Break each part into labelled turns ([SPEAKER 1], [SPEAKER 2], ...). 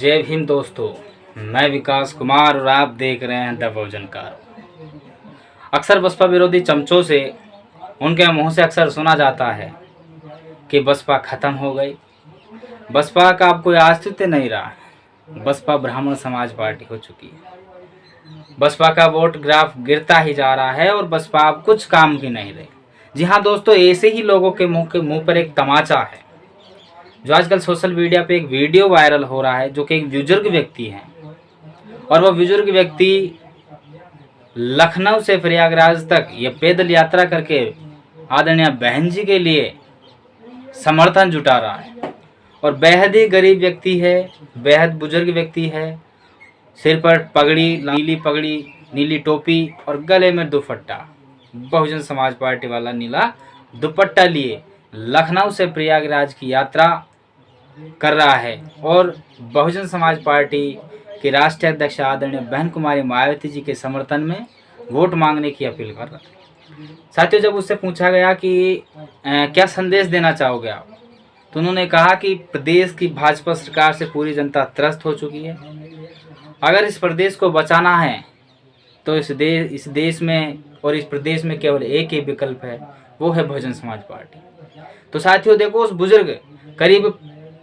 [SPEAKER 1] जय भीम दोस्तों, मैं विकास कुमार और आप देख रहे हैं द बहुजनकार। अक्सर बसपा विरोधी चमचों से उनके मुंह से अक्सर सुना जाता है कि बसपा खत्म हो गई, बसपा का अब कोई अस्तित्व नहीं रहा, बसपा ब्राह्मण समाज पार्टी हो चुकी है, बसपा का वोट ग्राफ गिरता ही जा रहा है और बसपा अब कुछ काम की नहीं रही। जी हाँ दोस्तों, ऐसे ही लोगों के मुंह पर एक तमाचा है जो आजकल सोशल मीडिया पे एक वीडियो वायरल हो रहा है, जो कि एक बुजुर्ग व्यक्ति है और वह बुजुर्ग व्यक्ति लखनऊ से प्रयागराज तक ये पैदल यात्रा करके आदरणीय बहन जी के लिए समर्थन जुटा रहा है और बेहद ही गरीब व्यक्ति है, बेहद बुजुर्ग व्यक्ति है। सिर पर पगड़ी, नीली पगड़ी, नीली टोपी और गले में दुपट्टा, बहुजन समाज पार्टी वाला नीला दुपट्टा लिए लखनऊ से प्रयागराज की यात्रा कर रहा है और बहुजन समाज पार्टी के राष्ट्रीय अध्यक्ष आदरणीय बहन कुमारी मायावती जी के समर्थन में वोट मांगने की अपील कर रहा है। साथियों, जब उससे पूछा गया कि क्या संदेश देना चाहोगे आप, तो उन्होंने कहा कि प्रदेश की भाजपा सरकार से पूरी जनता त्रस्त हो चुकी है। अगर इस प्रदेश को बचाना है तो इस देश में और इस प्रदेश में केवल एक ही विकल्प है, वो है बहुजन समाज पार्टी। तो साथियों देखो, उस बुजुर्ग करीब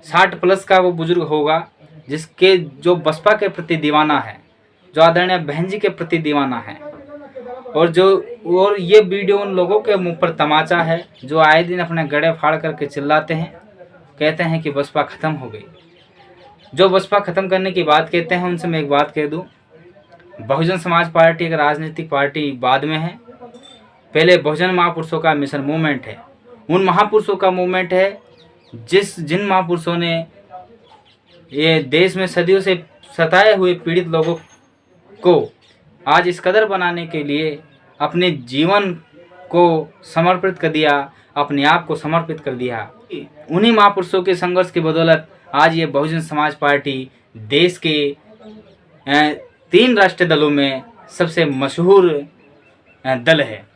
[SPEAKER 1] 60 प्लस का वो बुजुर्ग होगा जिसके जो बसपा के प्रति दीवाना है, जो आदरणीय बहन जी के प्रति दीवाना है और ये वीडियो उन लोगों के मुंह पर तमाचा है जो आए दिन अपने गड़े फाड़ करके चिल्लाते हैं, कहते हैं कि बसपा खत्म हो गई। जो बसपा खत्म करने की बात कहते हैं उनसे मैं एक बात कह दूं, बहुजन समाज पार्टी एक राजनीतिक पार्टी बाद में है। पहले बहुजन महापुरुषों का मिशन मूवमेंट है, उन महापुरुषों का मूवमेंट है जिन महापुरुषों ने ये देश में सदियों से सताए हुए पीड़ित लोगों को आज इस कदर बनाने के लिए अपने जीवन को समर्पित कर दिया, अपने आप को समर्पित कर दिया। उन्हीं महापुरुषों के संघर्ष की बदौलत आज ये बहुजन समाज पार्टी देश के 3 राष्ट्रीय दलों में सबसे मशहूर दल है।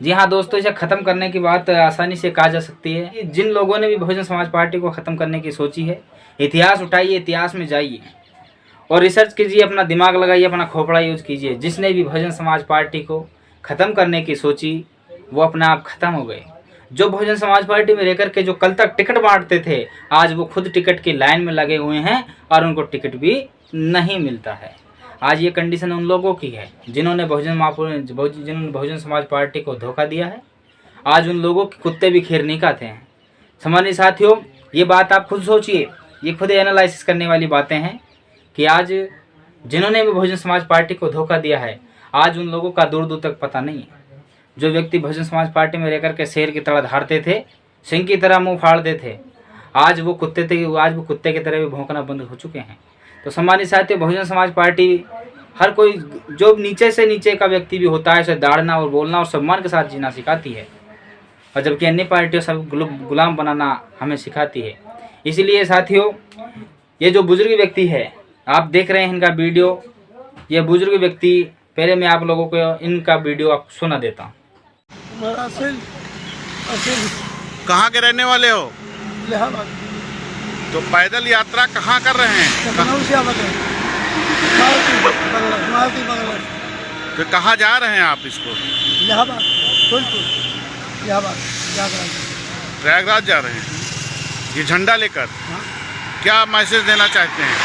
[SPEAKER 1] जी हाँ दोस्तों, इसे ख़त्म करने की बात आसानी से कहा जा सकती है। जिन लोगों ने भी बहुजन समाज पार्टी को ख़त्म करने की सोची है, इतिहास उठाइए, इतिहास में जाइए और रिसर्च कीजिए, अपना दिमाग लगाइए, अपना खोपड़ा यूज कीजिए। जिसने भी बहुजन समाज पार्टी को ख़त्म करने की सोची वो अपने आप ख़त्म हो गए। जो बहुजन समाज पार्टी में रहकर के जो कल तक टिकट बांटते थे, आज वो खुद टिकट की लाइन में लगे हुए हैं और उनको टिकट भी नहीं मिलता है। आज ये कंडीशन उन लोगों की है जिन्होंने बहुजन समाज पार्टी को धोखा दिया है। आज उन लोगों के कुत्ते भी खीर नहीं खाते हैं। सम्मानित साथियों, ये बात आप खुद सोचिए, ये खुद एनालिसिस करने वाली बातें हैं कि आज जिन्होंने भी बहुजन समाज पार्टी को धोखा दिया है, आज उन लोगों का दूर दूर तक पता नहीं है। जो व्यक्ति बहुजन समाज पार्टी में रहकर के शेर की तरह धारते थे, सिंह की तरह मुँह फाड़ते थे, आज वो कुत्ते की तरह भी भौंकना बंद हो चुके हैं। तो सम्मानित साथियों, बहुजन समाज पार्टी हर कोई जो नीचे से नीचे का व्यक्ति भी होता है उसे दाढ़ना और बोलना और सम्मान के साथ जीना सिखाती है, और जबकि अन्य पार्टियों सब गुलाम बनाना हमें सिखाती है। इसीलिए साथियों, ये जो बुजुर्ग व्यक्ति है, आप देख रहे हैं इनका वीडियो, ये बुजुर्ग व्यक्ति, पहले मैं आप लोगों को इनका वीडियो आप सुना देता हूँ।
[SPEAKER 2] कहाँ के रहने वाले हो? तो पैदल यात्रा कहाँ कर रहे हैं? तो कहाँ जा रहे हैं आप इसको? प्रयागराज जा रहे हैं ये झंडा लेकर। हाँ? क्या मैसेज देना चाहते हैं?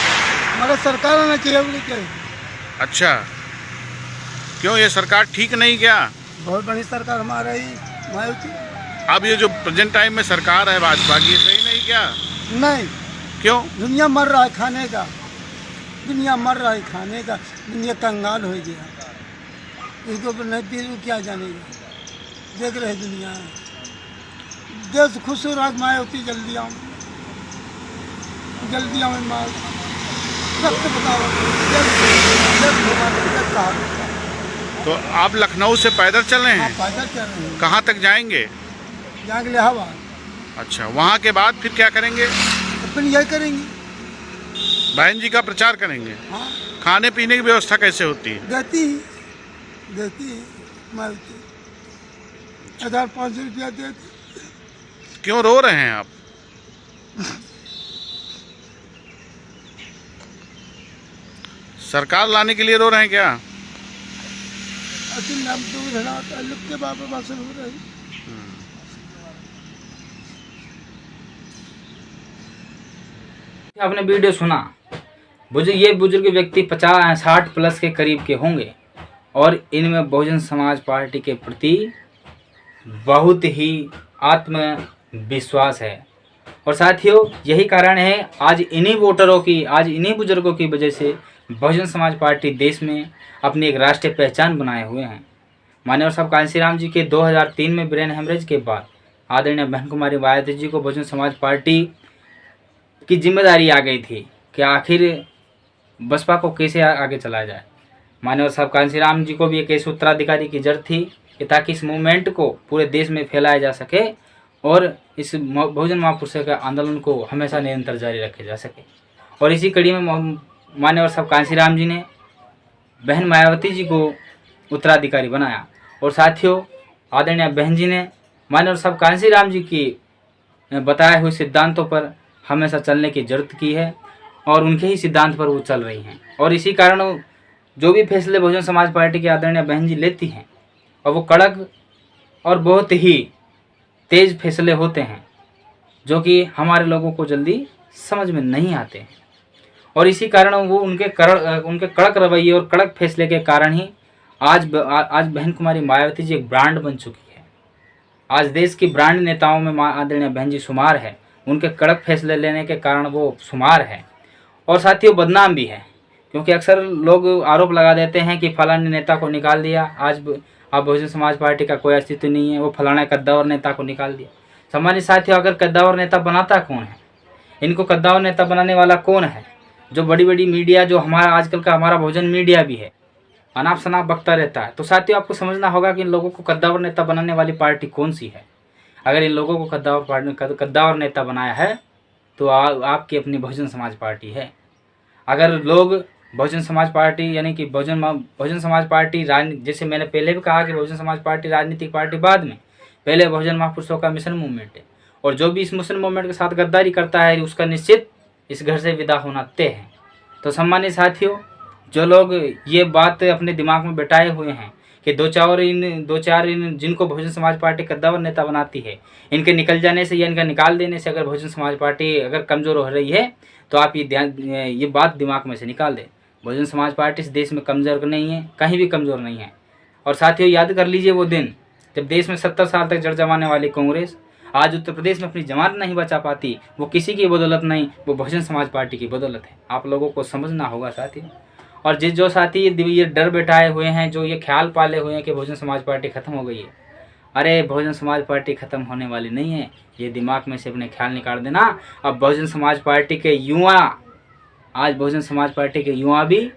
[SPEAKER 3] हमारा सरकार आना चाहिए।
[SPEAKER 2] अच्छा, क्यों ये सरकार ठीक नहीं क्या?
[SPEAKER 3] बहुत बड़ी सरकार हमारा ही मायावती।
[SPEAKER 2] अब ये जो प्रेजेंट टाइम में सरकार है भाजपा की, ये सही नहीं क्या?
[SPEAKER 3] नहीं।
[SPEAKER 2] क्यों?
[SPEAKER 3] दुनिया मर रहा है खाने का, दुनिया मर रहा है खाने का, दुनिया कंगाल हो गया। इसको नहीं पी क्या जानेगा? देख रहे दुनिया, देश खुश हो रहा। मायावती जल्दी आओ, जल्दी आओ, माँ सब बताओ।
[SPEAKER 2] तो आप लखनऊ से पैदल चल रहे हैं?
[SPEAKER 3] पैदल चल रहे हैं।
[SPEAKER 2] कहाँ तक जाएंगे?
[SPEAKER 3] जाएंगे इलाहाबाद।
[SPEAKER 2] अच्छा, वहाँ के बाद फिर क्या करेंगे?
[SPEAKER 3] अपन यही करेंगे,
[SPEAKER 2] बहन जी का प्रचार करेंगे।
[SPEAKER 3] हाँ।
[SPEAKER 2] खाने पीने की व्यवस्था कैसे होती है?
[SPEAKER 3] देती है मायावती। 1500 रुपया देती।
[SPEAKER 2] क्यों रो रहे हैं आप? सरकार लाने के लिए रो रहे हैं क्या?
[SPEAKER 3] असल हम तो धड़ा ताल्लुक के बाबा बासल हो रही।
[SPEAKER 1] आपने वीडियो सुना, ये बुजुर्ग व्यक्ति 50-60 प्लस के करीब के होंगे और इनमें बहुजन समाज पार्टी के प्रति बहुत ही आत्मविश्वास है। और साथियों, यही कारण है आज इन्हीं वोटरों की, आज इन्हीं बुजुर्गों की वजह से बहुजन समाज पार्टी देश में अपनी एक राष्ट्रीय पहचान बनाए हुए हैं। माननीय साहब कांशीराम जी के 2003 में ब्रेन हेमरेज के बाद आदरणीय बहन कुमारी मायावती जी को बहुजन समाज पार्टी की जिम्मेदारी आ गई थी कि आखिर बसपा को कैसे आगे चलाया जाए। माननीय साहब कांशीराम जी को भी एक ऐसे उत्तराधिकारी की जरूरत थी कि ताकि इस मूवमेंट को पूरे देश में फैलाया जा सके और इस बहुजन महापुरुषों के आंदोलन को हमेशा निरंतर जारी रखे जा सके। और इसी कड़ी में माननीय साहब कांशीराम जी ने बहन मायावती जी को उत्तराधिकारी बनाया। और साथियों, आदरणीय बहन जी ने माननीय साहब कांशीराम जी की बताए हुए सिद्धांतों पर हमेशा चलने की जरूरत की है और उनके ही सिद्धांत पर वो चल रही हैं। और इसी कारण जो भी फैसले बहुजन समाज पार्टी की आदरणीय बहन जी लेती हैं और वो कड़क और बहुत ही तेज फैसले होते हैं जो कि हमारे लोगों को जल्दी समझ में नहीं आते हैं। और इसी कारण वो उनके कड़क रवैये और कड़क फैसले के कारण ही आज बहन कुमारी मायावती जी एक ब्रांड बन चुकी है। आज देश की ब्रांड नेताओं में आदरणीय बहन जी शुमार है। उनके कड़क फैसले लेने के कारण वो शुमार है। और साथियों, बदनाम भी है, क्योंकि अक्सर लोग आरोप लगा देते हैं कि फलाने नेता को निकाल दिया, आज बहुजन समाज पार्टी का कोई अस्तित्व नहीं है, वो फलाना कद्दावर नेता को निकाल दिया। सम्मानित साथियों, अगर कद्दावर नेता बनाता कौन है? इनको कद्दावर नेता बनाने वाला कौन है? जो बड़ी बड़ी मीडिया, जो हमारा आजकल का हमारा बहुजन मीडिया भी है, अनाप शनाप बकता रहता है। तो साथियों, आपको समझना होगा कि इन लोगों को कद्दावर नेता बनाने वाली पार्टी कौन सी है। अगर इन लोगों को कद्दावर नेता बनाया है तो आपकी अपनी बहुजन समाज पार्टी है। अगर लोग बहुजन समाज पार्टी यानी कि बहुजन समाज पार्टी जैसे मैंने पहले भी कहा कि बहुजन समाज पार्टी राजनीतिक पार्टी बाद में, पहले बहुजन महापुरुषों का मिशन मूवमेंट है। और जो भी इस मिशन मूवमेंट के साथ गद्दारी करता है उसका निश्चित इस घर से विदा होना तय है। तो सम्मानित साथियों, जो लोग ये बात अपने दिमाग में बैठाए हुए हैं कि दो चार इन जिनको बहुजन समाज पार्टी कद्दावर नेता बनाती है, इनके निकल जाने से या इनका निकाल देने से अगर बहुजन समाज पार्टी अगर कमज़ोर हो रही है तो आप ये बात दिमाग में से निकाल दें। बहुजन समाज पार्टी इस देश में कमज़ोर नहीं है, कहीं भी कमज़ोर नहीं है। और साथियों, याद कर लीजिए वो दिन जब देश में 70 साल तक जड़ जमाने वाली कांग्रेस आज उत्तर प्रदेश में अपनी जमात नहीं बचा पाती। वो किसी की बदौलत नहीं, वो बहुजन समाज पार्टी की बदौलत है। आप लोगों को समझना होगा साथियों। और जो साथी ये डर बैठाए हुए हैं, जो ये ख्याल पाले हुए हैं कि बहुजन समाज पार्टी ख़त्म हो गई है, अरे बहुजन समाज पार्टी ख़त्म होने वाली नहीं है। ये दिमाग में से अपने ख्याल निकाल देना। अब बहुजन समाज पार्टी के युवा, आज बहुजन समाज पार्टी के युवा भी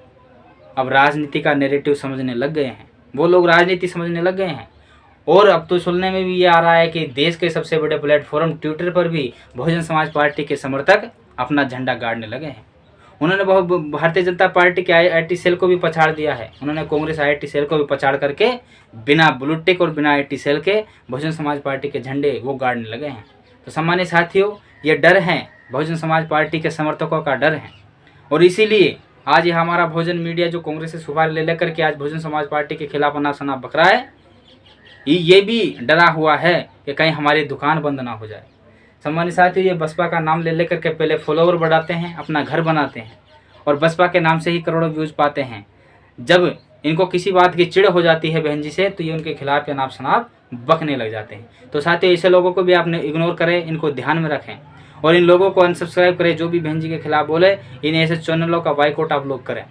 [SPEAKER 1] अब राजनीति का नैरेटिव समझने लग गए हैं। वो लोग राजनीति समझने लग गए हैं। और अब तो सुनने में भी ये आ रहा है कि देश के सबसे बड़े प्लेटफॉर्म ट्विटर पर भी बहुजन समाज पार्टी के समर्थक अपना झंडा गाड़ने लगे हैं। उन्होंने भारतीय जनता पार्टी के आईटी सेल को भी पछाड़ दिया है। उन्होंने कांग्रेस आईटी सेल को भी पछाड़ करके बिना ब्लू टिक और बिना आईटी सेल के बहुजन समाज पार्टी के झंडे वो गाड़ने लगे हैं। तो सम्मानित साथियों, ये डर है, बहुजन समाज पार्टी के समर्थकों का डर है। और इसीलिए आज ये हमारा बहुजन मीडिया जो कांग्रेस से सुपारी ले लेकर के आज बहुजन समाज पार्टी के खिलाफ अनाप शनाप बक रहा है, ये भी डरा हुआ है कि कहीं हमारी दुकान बंद ना हो जाए। सम्मानित साथियों, ये बसपा का नाम ले लेकर के पहले फॉलोवर बढ़ाते हैं, अपना घर बनाते हैं और बसपा के नाम से ही करोड़ों व्यूज पाते हैं। जब इनको किसी बात की चिढ़ हो जाती है बहन जी से तो ये उनके खिलाफ अनाप शनाप बकने लग जाते हैं। तो साथियों, ऐसे लोगों को भी आपने इग्नोर करें, इनको ध्यान में रखें और इन लोगों को अनसब्सक्राइब करें। जो भी बहन जी के खिलाफ बोले, इन ऐसे चैनलों का बाइकआउट आप लोग करें।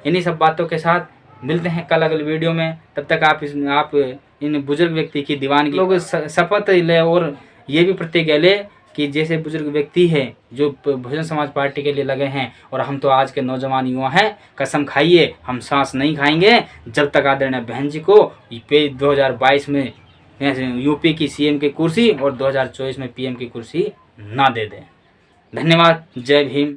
[SPEAKER 1] इन्हीं सब बातों के साथ मिलते हैं कल अगले वीडियो में। तब तक आप इन बुजुर्ग व्यक्ति की दीवानगी लोग शपथ ले और ये भी प्रतिज्ञा ले कि जैसे बुजुर्ग व्यक्ति है जो बहुजन समाज पार्टी के लिए लगे हैं और हम तो आज के नौजवान युवा हैं, कसम खाइए हम सांस नहीं खाएंगे जब तक आदरणीय बहन जी को 2022 में यूपी की सीएम की कुर्सी और 2024 में पीएम की कुर्सी ना दे दें। धन्यवाद। जय भीम।